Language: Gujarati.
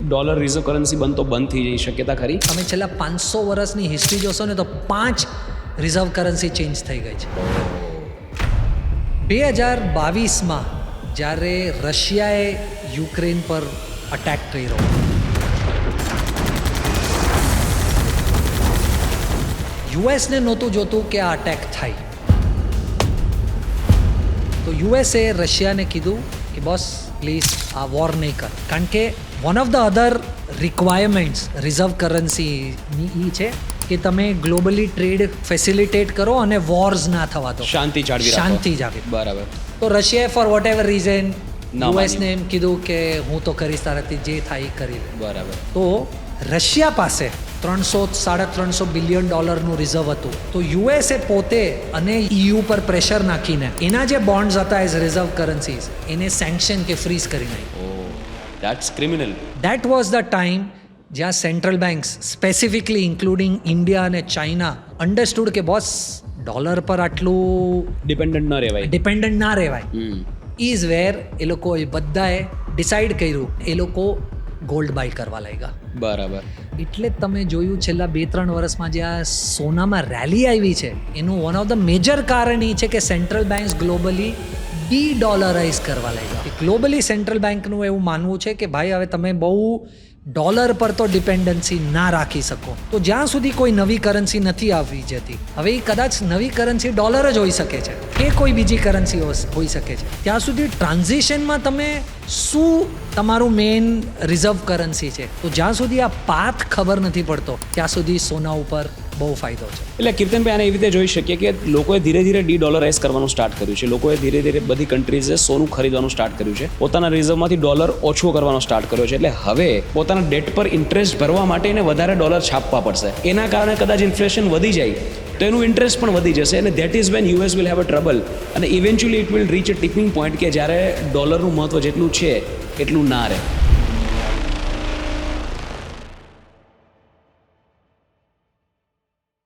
ડોલર રિઝર્વ કરન્સી બનતો બંધ થઈ જઈ શક્યતા ખરી? તમે છેલ્લા 500 વર્ષની હિસ્ટ્રી જોશો ને તો 5 રિઝર્વ કરન્સી ચેન્જ થઈ ગઈ છે. 2022માં જ્યારે રશિયાએ યુક્રેન પર અટેક કર્યો, યુએસને નહોતું જોતું કે આ અટેક થાય, તો યુએસએ રશિયાને કીધું કે બોસ પ્લીઝ આ વોર નહીં કર, કારણ કે one of the other requirements reserve કરન્સીની એ છે કે તમે ગ્લોબલી ટ્રેડ ફેસિલિટેટ કરો અને વોર્સ ના થવા દો, શાંતિ જાળવી રાખો. શાંતિ જાળવી. બરાબર. તો રશિયાએ ફોર વોટ એવર રીઝન ના યુએસને એમ કીધું કે હું તો કરીશ, તારાથી જે થાય એ કરી લે. બરાબર. તો રશિયા પાસે 300-350 બિલિયન ડોલરનું રિઝર્વ હતું, તો યુએસએ પોતે અને EU પર પ્રેશર નાખીને એના જે બોન્ડ્સ હતા એઝ રિઝર્વ કરન્સીઝ એને સેન્ક્શન કે ફ્રીઝ કરી નાખ્યું. That's criminal. That was the time જ્યાં central banks specifically including India અને ચાઇના અન્ડરસ્ટુડ કે બોસ ડોલર પર આટલું ડિપેન્ડન્ટ ન રહેવાય. ડિપેન્ડન્ટ ના રહેવાય. ઇઝ વેર એ લોકોએ બધાએ ડિસાઇડ કર્યું, એ લોકો ગોલ્ડ બાય કરવા લાગ્યા. બરાબર. એટલે તમે જોયું છેલ્લા 2-3 વર્ષમાં જે આ સોનામાં રેલી આવી છે એનું વન ઓફ ધ મેજર કારણ એ છે કે સેન્ટ્રલ બેન્ક્સ ગ્લોબલી ડી-ડોલરાઇઝ કરવા લાગ્યા. ગ્લોબલી સેન્ટ્રલ બેન્કનું એવું માનવું છે કે ભાઈ હવે તમે બહુ ડોલર પર તો ડિપેન્ડન્સી ના રાખી શકો, તો જ્યાં સુધી કોઈ નવી કરન્સી નથી આવી જતી, હવે એ કદાચ નવી કરન્સી ડોલર જ હોઈ શકે છે કે કોઈ બીજી કરન્સી હોઈ શકે છે, ત્યાં સુધી ટ્રાન્ઝિશનમાં તમે શું તમારું મેઇન રિઝર્વ કરન્સી છે, તો જ્યાં સુધી આ પાથ ખબર નથી પડતો ત્યાં સુધી સોના ઉપર બહુ ફાયદો છે. એટલે કીર્તનભાઈ આને એવી રીતે જોઈ શકીએ કે લોકોએ ધીરે ધીરે ડી-ડોલરાઇઝ કરવાનું સ્ટાર્ટ કર્યું છે. લોકોએ ધીરે ધીરે બધી કન્ટ્રીઝે સોનું ખરીદવાનું સ્ટાર્ટ કર્યું છે, પોતાના રિઝર્વમાંથી ડોલર ઓછો કરવાનો સ્ટાર્ટ કર્યો છે. એટલે હવે પોતાના ડેટ પર ઇન્ટરેસ્ટ ભરવા માટે એને વધારે ડોલર છાપવા પડશે. એના કારણે કદાચ ઇન્ફ્લેશન વધી જાય તો એનું ઇન્ટરેસ્ટ પણ વધી જશે, અને that is when US will have a trouble, અને eventually it will reach a tipping point કે જ્યારે ડોલરનું મહત્વ જેટલું છે એટલું ના રહે.